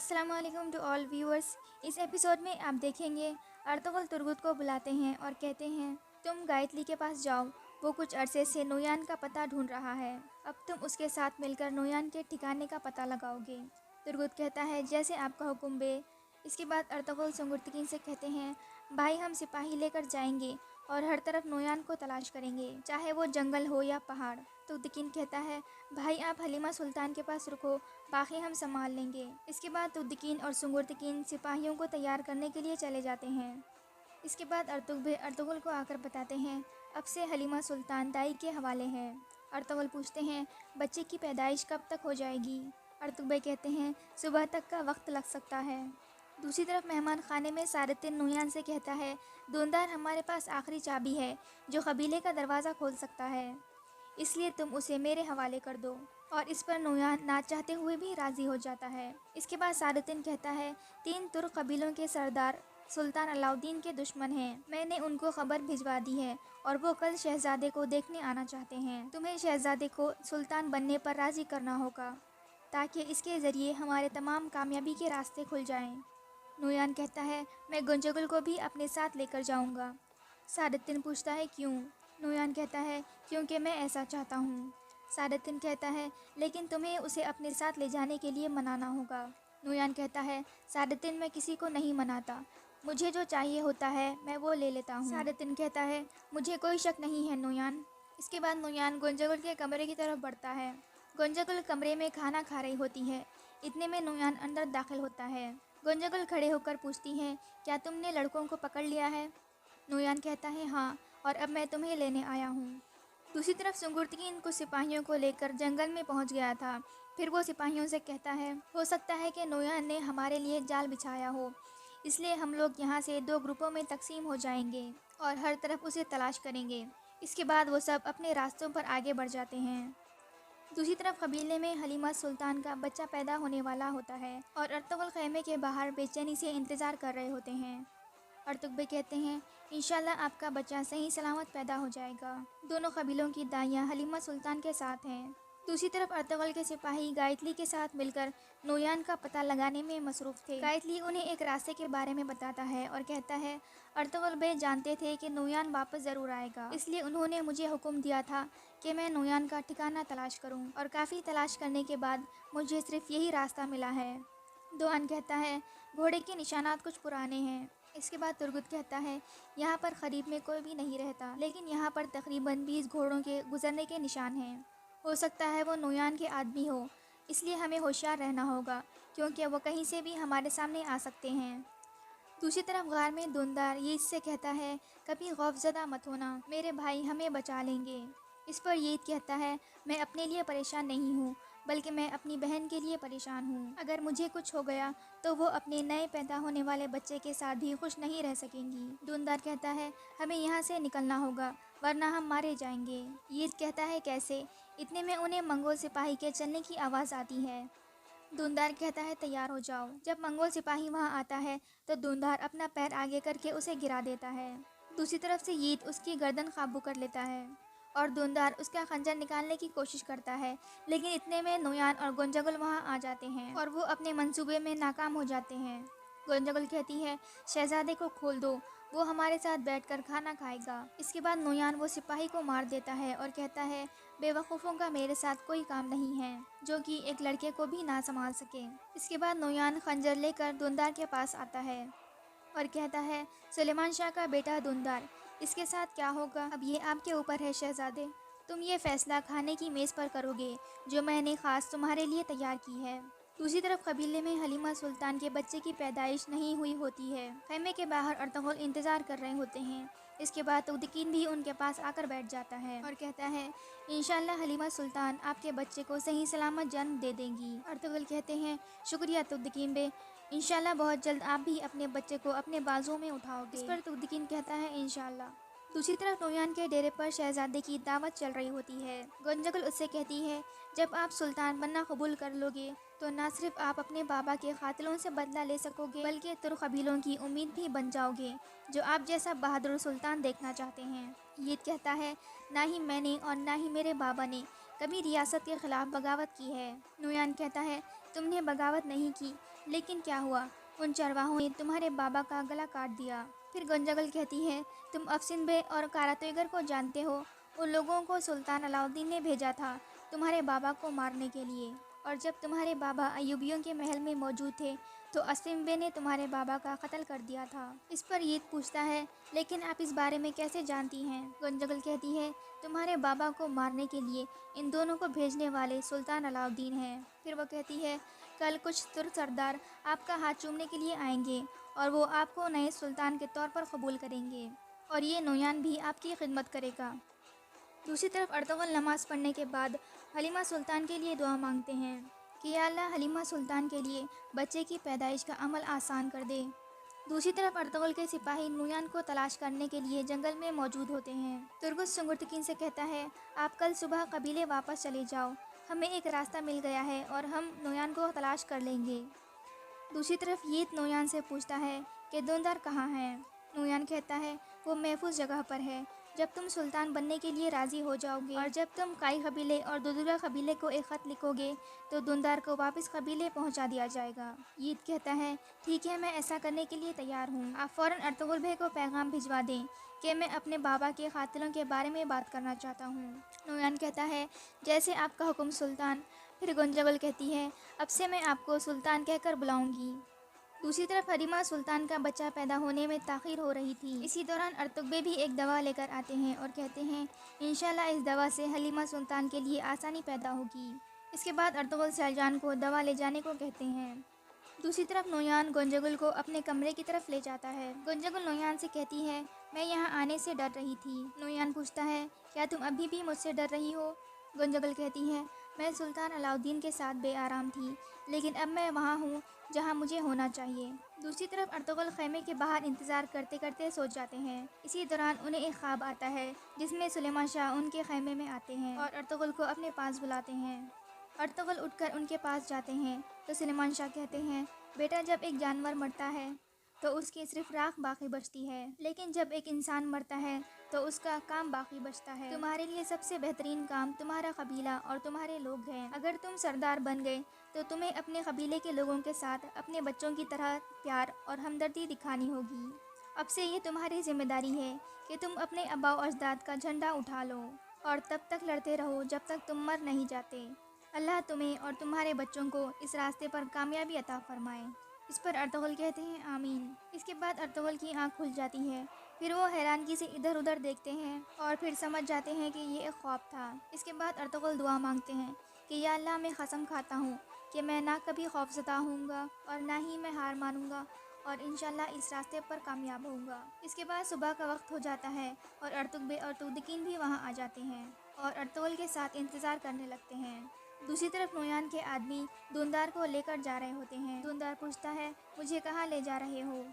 अस्सलाम वालेकुम to all viewers. इस एपिसोड में आप देखेंगे अर्तुगरुल तुर्गुत को बुलाते हैं और कहते हैं तुम गायत्री के पास जाओ, वो कुछ अरसे से नोयान का पता ढूंढ रहा है। अब तुम उसके साथ मिलकर नोयान के ठिकाने का पता लगाओगे। तुर्गुत कहता है जैसे आपका हुक्म बे। इसके बाद अर्तुगरुल सुंगुर्तकीन से कहते हैं भाई हम सिपाही लेकर जाएंगे और हर तरफ नोयान को तलाश करेंगे, चाहे वो जंगल हो या पहाड़। तुर्गुत कहता है भाई आप हलीमा सुल्तान के पास रुको, बाकी हम संभाल लेंगे। इसके बाद तुर्गुत और सुंगुर्तकीन सिपाहियों को तैयार करने के लिए चले जाते हैं। इसके बाद अर्तुगरुल को आकर बताते हैं अब से हलीमा सुल्तान दाई के हवाले है। अर्तुगरुल पूछते हैं बच्चे की पैदाइश कब तक हो जाएगी। अर्तुगरुल कहते हैं सुबह तक का वक्त लग सकता है। दूसरी तरफ मेहमान खाने में सारतिन नोयान से कहता है दूनदार हमारे पास आखिरी चाबी है जो कबीले का दरवाज़ा खोल सकता है, इसलिए तुम उसे मेरे हवाले कर दो। और इस पर नोयान ना चाहते हुए भी राज़ी हो जाता है। इसके बाद सारतिन कहता है 3 तुर्क कबीलों के सरदार सुल्तान अलाउद्दीन के दुश्मन हैं। मैंने उनको खबर भिजवा दी है और वो कल शहजादे को देखने आना चाहते हैं। तुम्हें शहजादे को सुल्तान बनने पर राज़ी करना होगा ताकि इसके ज़रिए हमारे तमाम कामयाबी के रास्ते खुल जाएं। नोयान कहता है मैं गुंजगुल को भी अपने साथ लेकर जाऊंगा। सारतिन पूछता है क्यों। नोयान कहता है क्योंकि मैं ऐसा चाहता हूँ। सारतिन कहता है लेकिन तुम्हें उसे अपने साथ ले जाने के लिए मनाना होगा। नोयान कहता है सारतिन मैं किसी को नहीं मनाता, मुझे जो चाहिए होता है मैं वो ले लेता हूँ। सारतिन कहता है मुझे कोई शक नहीं है नोयान। इसके बाद नोयान गुंजगुल के कमरे की तरफ बढ़ता है। गुंजगुल कमरे में खाना खा रही होती है। इतने में नोयान अंदर दाखिल होता है। गुंजगुल खड़े होकर पूछती है क्या तुमने लड़कों को पकड़ लिया है। नोयान कहता है हाँ, और अब मैं तुम्हें लेने आया हूँ। दूसरी तरफ सुंगुर्तकीन कुछ सिपाहियों को लेकर जंगल में पहुँच गया था। फिर वो सिपाहियों से कहता है हो सकता है कि नोयान ने हमारे लिए जाल बिछाया हो, इसलिए हम लोग यहाँ से 2 ग्रुपों में तकसीम हो जाएंगे और हर तरफ उसे तलाश करेंगे। इसके बाद वो सब अपने रास्तों पर आगे बढ़ जाते हैं। दूसरी तरफ कबीले में हलीमा सुल्तान का बच्चा पैदा होने वाला होता है और अर्तुगरुल खैमे के बाहर बेचैनी से इंतज़ार कर रहे होते हैं। अर्तुगरुल कहते हैं इंशाल्लाह आपका बच्चा सही सलामत पैदा हो जाएगा। दोनों कबीलों की दाइयाँ हलीमा सुल्तान के साथ हैं। दूसरी तरफ अर्तुगरुल के सिपाही गायत्री के साथ मिलकर नोयान का पता लगाने में मसरूफ़ थे। गायत्री उन्हें एक रास्ते के बारे में बताता है और कहता है अर्तुगरुल बे जानते थे कि नोयान वापस ज़रूर आएगा, इसलिए उन्होंने मुझे हुक्म दिया था कि मैं नोयान का ठिकाना तलाश करूं, और काफ़ी तलाश करने के बाद मुझे सिर्फ यही रास्ता मिला है। दोआन कहता है घोड़े के निशानात कुछ पुराने हैं। इसके बाद तुर्गुत कहता है यहाँ पर करीब में कोई भी नहीं रहता, लेकिन यहाँ पर तकरीबन 20 घोड़ों के गुजरने के निशान हैं। हो सकता है वो नोयान के आदमी हो, इसलिए हमें होशियार रहना होगा क्योंकि वो कहीं से भी हमारे सामने आ सकते हैं। दूसरी तरफ गार में दूनदार यीद से कहता है कभी खौफज़दा मत होना, मेरे भाई हमें बचा लेंगे। इस पर यीद कहता है मैं अपने लिए परेशान नहीं हूँ, बल्कि मैं अपनी बहन के लिए परेशान हूँ। अगर मुझे कुछ हो गया तो वो अपने नए पैदा होने वाले बच्चे के साथ भी खुश नहीं रह सकेंगी। दूनदार कहता है हमें यहाँ से निकलना होगा वरना हम मारे जाएंगे। यीद कहता है कैसे। इतने में उन्हें मंगोल सिपाही के चलने की आवाज़ आती है। दूनदार कहता है तैयार हो जाओ। जब मंगोल सिपाही वहाँ आता है तो दूनदार अपना पैर आगे करके उसे गिरा देता है। दूसरी तरफ से यीद उसकी गर्दन काबू कर लेता है और दूनदार उसका खंजर निकालने की कोशिश करता है, लेकिन इतने में नोयान और गुंजगुल वहाँ आ जाते हैं और वो अपने मंसूबे में नाकाम हो जाते हैं। गुंजगुल कहती है शहजादे को खोल दो, वो हमारे साथ बैठकर खाना खाएगा। इसके बाद नोयान वो सिपाही को मार देता है और कहता है बेवकूफ़ों का मेरे साथ कोई काम नहीं है जो कि एक लड़के को भी ना संभाल सके। इसके बाद नोयान खंजर लेकर दूनदार के पास आता है और कहता है सुलेमान शाह का बेटा दूनदार, इसके साथ क्या होगा अब ये आपके ऊपर है शहजादे। तुम ये फ़ैसला खाने की मेज़ पर करोगे जो मैंने ख़ास तुम्हारे लिए तैयार की है। दूसरी तरफ कबीले में हलीमा सुल्तान के बच्चे की पैदाइश नहीं हुई होती है। खैमे के बाहर अर्तुगरुल इंतज़ार कर रहे होते हैं। इसके बाद तुर्गुत भी उनके पास आकर बैठ जाता है और कहता है इंशाल्लाह हलीमा सुल्तान आपके बच्चे को सही सलामत जन्म दे देंगी। अर्तुगरुल कहते हैं शुक्रिया तुर्गुत बे, इंशाल्लाह बहुत जल्द आप भी अपने बच्चे को अपने बाजुओं में उठाओगे। इस पर तुर्गुत कहता है इंशाल्लाह। दूसरी तरफ नोयान के डेरे पर शहजादे की दावत चल रही होती है। गुंजगुल उससे कहती है जब आप सुल्तान बनना कबूल कर लोगे तो न सिर्फ आप अपने बाबा के कातिलों से बदला ले सकोगे, बल्कि तुर्क कबीलों की उम्मीद भी बन जाओगे जो आप जैसा बहादुर सुल्तान देखना चाहते हैं। ये कहता है ना ही मैंने और ना ही मेरे बाबा ने कभी रियासत के ख़िलाफ़ बगावत की है। नोयान कहता है तुमने बगावत नहीं की, लेकिन क्या हुआ, उन चरवाहों ने तुम्हारे बाबा का गला काट दिया। फिर गंजागल कहती है, तुम अफसिन बे और कारातोइगर को जानते हो, उन लोगों को सुल्तान अलाउद्दीन ने भेजा था तुम्हारे बाबा को मारने के लिए, और जब तुम्हारे बाबा अयूबियों के महल में मौजूद थे तो असीम बे ने तुम्हारे बाबा का कत्ल कर दिया था। इस पर यीत पूछता है, लेकिन आप इस बारे में कैसे जानती हैं? गंजागल कहती है, तुम्हारे बाबा को मारने के लिए इन दोनों को भेजने वाले सुल्तान अलाउद्दीन हैं। फिर वो कहती है, कल कुछ तुर्क सरदार आपका हाथ चूमने के लिए आएंगे और वो आपको नए सुल्तान के तौर पर कबूल करेंगे, और ये नोयान भी आपकी खिदमत करेगा। दूसरी तरफ अर्तुगरुल नमाज पढ़ने के बाद हलीमा सुल्तान के लिए दुआ मांगते हैं कि या अल्लाह हलीमा सुल्तान के लिए बच्चे की पैदाइश का अमल आसान कर दे। दूसरी तरफ अर्तुगरुल के सिपाही नोयान को तलाश करने के लिए जंगल में मौजूद होते हैं। तुर्गुस सुंगुर्तुकिन से कहता है, आप कल सुबह कबीले वापस चले जाओ, हमें एक रास्ता मिल गया है और हम नोयान को तलाश कर लेंगे। दूसरी तरफ यीत नोयान से पूछता है कि दुंदार कहाँ है। नोयान कहता है, वो महफूज जगह पर है। जब तुम सुल्तान बनने के लिए राज़ी हो जाओगे और जब तुम काई कबीले और दुदुरा कबीले को एक ख़त लिखोगे तो दुंदार को वापस कबीले पहुंचा दिया जाएगा। यीत कहता है, ठीक है, मैं ऐसा करने के लिए तैयार हूँ। आप फ़ौरन अर्तुगरुल भाई को पैगाम भिजवा दें कि मैं अपने बाबा के कातिलों के बारे में बात करना चाहता हूँ। नोयान कहता है, जैसे आपका हुक्म सुल्तान। फिर गंजागल कहती है, अब से मैं आपको सुल्तान कहकर बुलाऊंगी। दूसरी तरफ हलीमा सुल्तान का बच्चा पैदा होने में ताख़ीर हो रही थी। इसी दौरान अर्तुगबे भी एक दवा लेकर आते हैं और कहते हैं, इंशाल्लाह इस दवा से हलीमा सुल्तान के लिए आसानी पैदा होगी। इसके बाद अर्तुगरुल सैलजान को दवा ले जाने को कहते हैं। दूसरी तरफ नोयान गंजागुल को अपने कमरे की तरफ ले जाता है। गंजागुल नोयान से कहती है, मैं यहाँ आने से डर रही थी। नोयान पूछता है, क्या तुम अभी भी मुझसे डर रही हो? गंजागुल कहती है, मैं सुल्तान अलाउद्दीन के साथ बेआराम थी, लेकिन अब मैं वहाँ हूँ जहाँ मुझे होना चाहिए। दूसरी तरफ अर्तुगरुल खैमे के बाहर इंतज़ार करते करते सो जाते हैं। इसी दौरान उन्हें एक ख्वाब आता है जिसमें सुलेमान शाह उनके खैमे में आते हैं और अर्तुगरुल को अपने पास बुलाते हैं। अर्तुगरुल उठकर उनके पास जाते हैं तो सुलेमान शाह कहते हैं, बेटा, जब एक जानवर मरता है तो उसकी सिर्फ राख बाकी बचती है, लेकिन जब एक इंसान मरता है तो उसका काम बाकी बचता है। तुम्हारे लिए सबसे बेहतरीन काम तुम्हारा कबीला और तुम्हारे लोग हैं। अगर तुम सरदार बन गए तो तुम्हें अपने कबीले के लोगों के साथ अपने बच्चों की तरह प्यार और हमदर्दी दिखानी होगी। अब से ये तुम्हारी जिम्मेदारी है कि तुम अपने आबा और अजदाद का झंडा उठा लो और तब तक लड़ते रहो जब तक तुम मर नहीं जाते। अल्लाह तुम्हें और तुम्हारे बच्चों को इस रास्ते पर कामयाबी अता फरमाए। इस पर अर्तुगरुल कहते हैं, आमीन। इसके बाद अर्तुगरुल की आंख खुल जाती है। फिर वो हैरानगी से इधर उधर देखते हैं और फिर समझ जाते हैं कि ये एक ख्वाब था। इसके बाद अर्तुगरुल दुआ मांगते हैं कि या अल्लाह, मैं कसम खाता हूँ कि मैं ना कभी खौफज़दा होऊंगा और ना ही मैं हार मानूंगा और इंशाल्लाह इस रास्ते पर कामयाब होऊंगा। इसके बाद सुबह का वक्त हो जाता है और अर्तुगबे और तुर्दकीन भी वहाँ आ जाते हैं और अर्तुगरुल के साथ इंतज़ार करने लगते हैं। दूसरी तरफ नोयान के आदमी दुंदार को लेकर जा रहे होते हैं। दुंदार पूछता है, मुझे कहाँ ले जा रहे हो?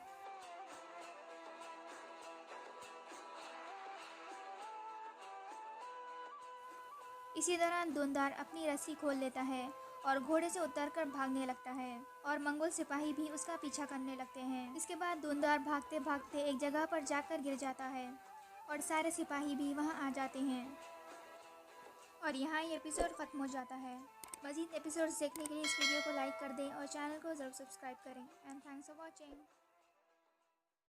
इसी दौरान दुंदार अपनी रस्सी खोल लेता है और घोड़े से उतरकर भागने लगता है और मंगोल सिपाही भी उसका पीछा करने लगते हैं। इसके बाद दुंदार भागते भागते एक जगह पर जाकर गिर जाता है और सारे सिपाही भी वहां आ जाते हैं और यहाँ ये एपिसोड ख़त्म हो जाता है। मज़ीद एपिसोड्स देखने के लिए इस वीडियो को लाइक कर दें और चैनल को ज़रूर सब्सक्राइब करें। And thanks for watching.